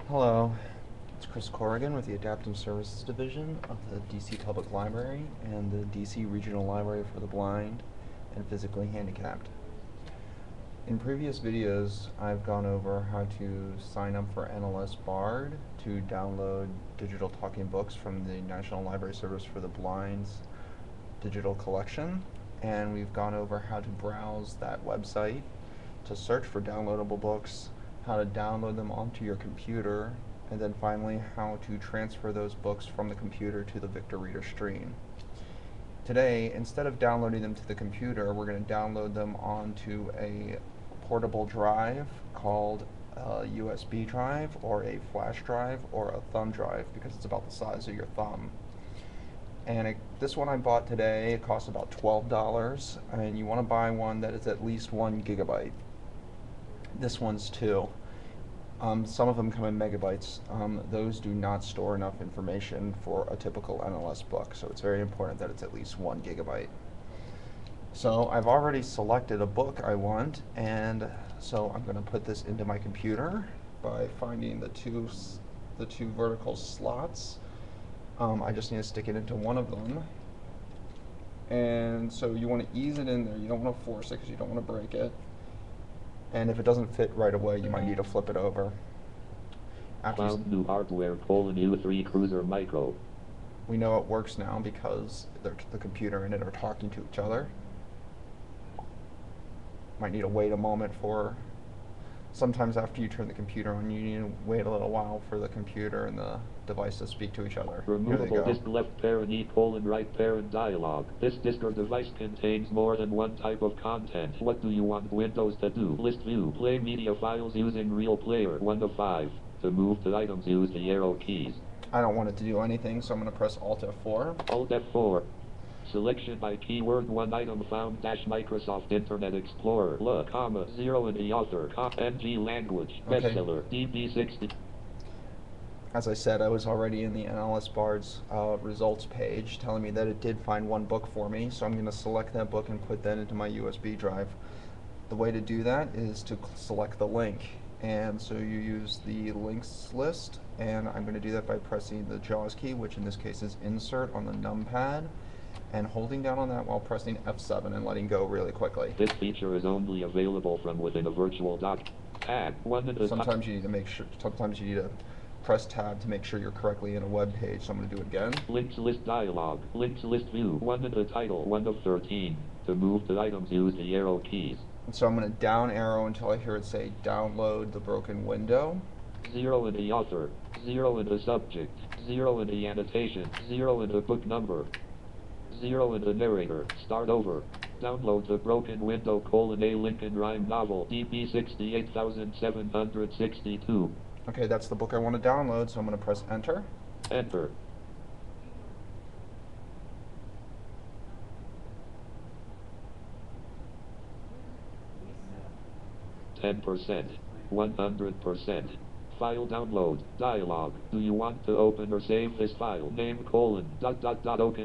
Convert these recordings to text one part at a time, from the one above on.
Hello, it's Chris Corrigan with the Adaptive Services Division of the DC Public Library and the DC Regional Library for the Blind and Physically Handicapped. In previous videos, I've gone over how to sign up for NLS Bard to download digital talking books from the National Library Service for the Blind's digital collection, and we've gone over how to browse that website to search for downloadable books, how to download them onto your computer, and then finally how to transfer those books from the computer to the Victor Reader stream. Today, instead of downloading them to the computer, we're going to download them onto a portable drive called a USB drive or a flash drive or a thumb drive, because it's about the size of your thumb. And this one I bought today, it costs about $12, and you want to buy one that is at least 1 gigabyte. This one's 2. Some of them come in megabytes. Those do not store enough information for a typical NLS book, so it's very important that it's at least 1 gigabyte. So I've already selected a book I want, and so I'm going to put this into my computer by finding the two vertical slots. I just need to stick it into one of them. And so you want to ease it in there. You don't want to force it because you don't want to break it. And if it doesn't fit right away, you might need to flip it over. Found new hardware, U3 Cruiser Micro. We know it works now because the computer and it are talking to each other. Might need to wait a moment for, sometimes after you turn the computer on, you need to wait a little while for the computer and the device to speak to each other. Removable disk left parent right parent dialog. This disk or device contains more than one type of content. What do you want Windows to do? List view. Play media files using Real Player 1 of 5. To move to items, use the arrow keys. I don't want it to do anything, so I'm going to press Alt F4. Alt F4. Selection by keyword 1 item found Microsoft Internet Explorer 0 in the author NG language bestseller DB60. As I said, I was already in the NLS Bard's results page telling me that it did find one book for me, so I'm going to select that book and put that into my USB drive. The way to do that is to select the link, and so you use the links list, and I'm going to do that by pressing the JAWS key, which in this case is insert on the numpad, and holding down on that while pressing F7 and letting go really quickly. This feature is only available from within a virtual dock. Tab. Sometimes you need to make sure. Sometimes you need to press tab to make sure you're correctly in a web page. So I'm going to do it again. Links list dialog. Links list view. 1 in the title. 1 of 13. To move to items, use the arrow keys. And so I'm going to down arrow until I hear it say download the broken window. 0 in the author. 0 in the subject. 0 in the annotation. 0 in the book number. 0 in the narrator. Start over. Download the broken window A Lincoln Rhyme novel DB 68762. Okay, that's the book I want to download, so I'm going to press enter. Enter. %, 100%. File download, dialog. Do you want to open or save this file? Name : open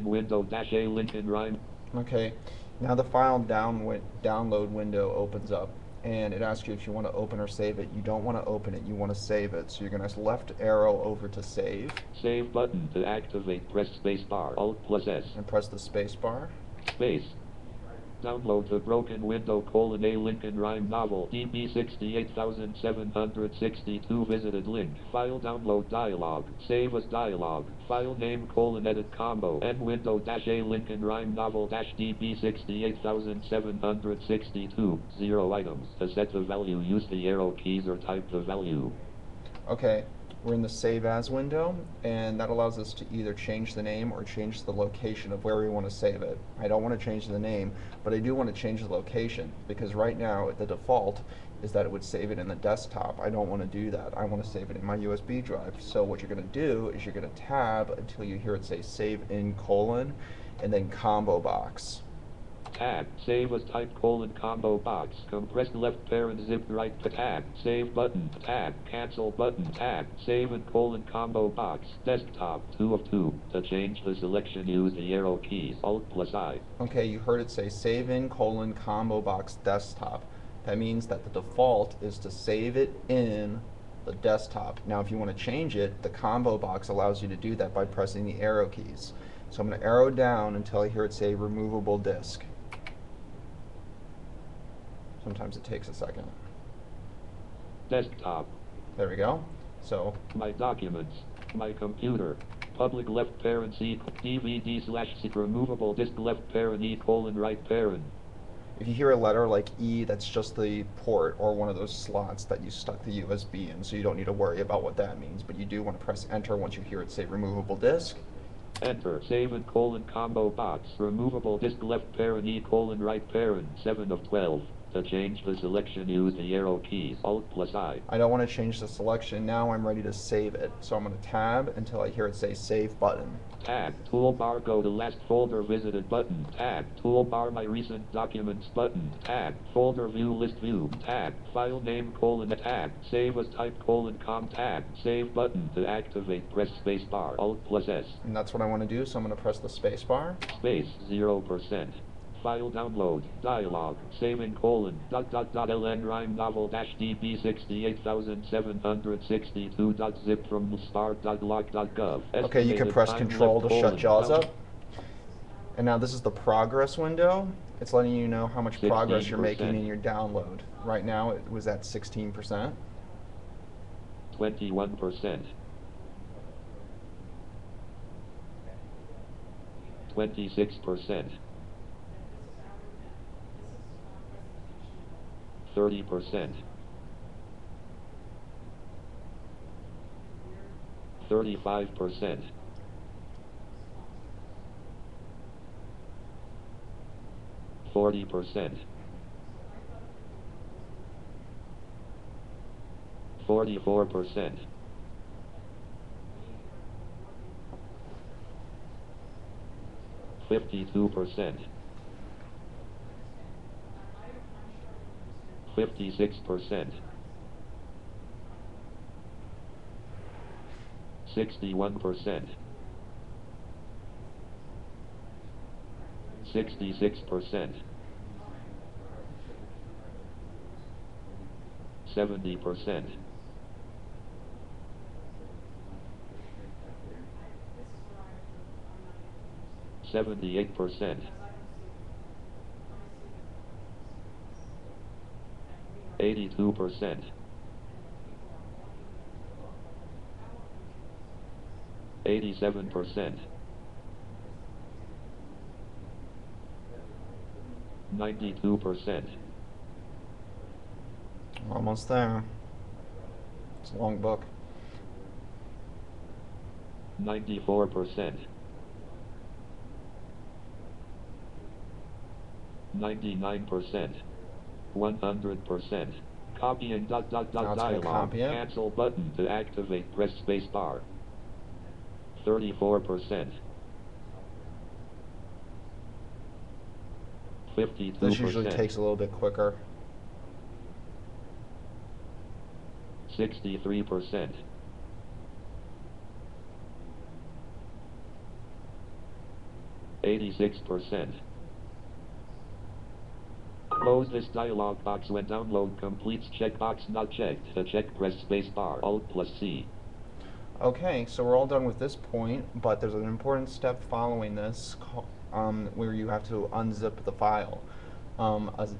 window -A Lincoln Rhyme. Okay, now the file download window opens up, and it asks you if you want to open or save it. You don't want to open it, you want to save it. So you're going to left arrow over to save. Save button to activate, press spacebar, Alt+S. And press the space bar. Space. Download the broken window A Lincoln Rhyme novel DB 68762 visited link. File download dialog. Save as dialog. File name : edit combo N window -A Lincoln Rhyme novel DB 68762 0 items. To set the value, use the arrow keys or type the value. Okay, we're in the Save As window, and that allows us to either change the name or change the location of where we want to save it. I don't want to change the name, but I do want to change the location, because right now the default is that it would save it in the desktop. I don't want to do that. I want to save it in my USB drive. So what you're going to do is you're going to tab until you hear it say save in : and then combo box. Tab. Save as type : combo box. Compressed left parent zipped right to tab. Save button. Tab. Cancel button. Tab. Save and : combo box. Desktop 2 of 2. To change the selection, use the arrow keys. Alt+I. Okay, you heard it say save in : combo box desktop. That means that the default is to save it in the desktop. Now if you want to change it, the combo box allows you to do that by pressing the arrow keys. So I'm going to arrow down until I hear it say removable disk. Sometimes it takes a second. Desktop. There we go. So My documents. My computer. Public left parent C DVD/C removable disk left parent E colon right parent. if you hear a letter like E, that's just the port or one of those slots that you stuck the USB in, so you don't need to worry about what that means, but you do want to press enter once you hear it say removable disk. Enter. Save and colon combo box. Removable disk left parent E colon right parent 7 of 12. To change the selection, use the arrow keys Alt+I. I don't want to change the selection. Now I'm ready to save it. So I'm going to tab until I hear it say save button. Tab. Toolbar. Go to last folder visited button. Tab. Toolbar. My recent documents button. Tab. Folder view list view. Tab. File name colon tab. Save as type colon com tab. Save button. To activate, press space bar Alt+S. And that's what I want to do, so I'm going to press the space bar. Space 0%. File download. Dialog. Saving colon. .ln rhyme novel dash db 68762.zip from start.log.gov. Okay, you can press Control to shut JAWS up. And now this is the progress window. It's letting you know how much progress you're making in your download. Right now it was at 16%. 21%. 26%. 30%. 35%. 40%. 44%. 52%. 56%. 61%. 66%. 70%. 78%. 82%. 87%. 92%. Almost there. It's a long book. 94%. 99%. 100%. Copying Now it's gonna dialog. copy it. Cancel button to activate. Press space bar. 34%. 52%. This usually takes a little bit quicker. 63%. 86%. Close this dialog box when download completes. Checkbox not checked. To check, press space bar Alt+C. Okay, so we're all done with this point, but there's an important step following this where you have to unzip the file.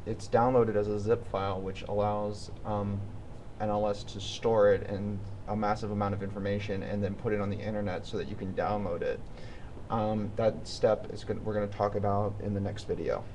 It's downloaded as a zip file, which allows NLS to store it in a massive amount of information and then put it on the internet so that you can download it. That step is we're going to talk about in the next video.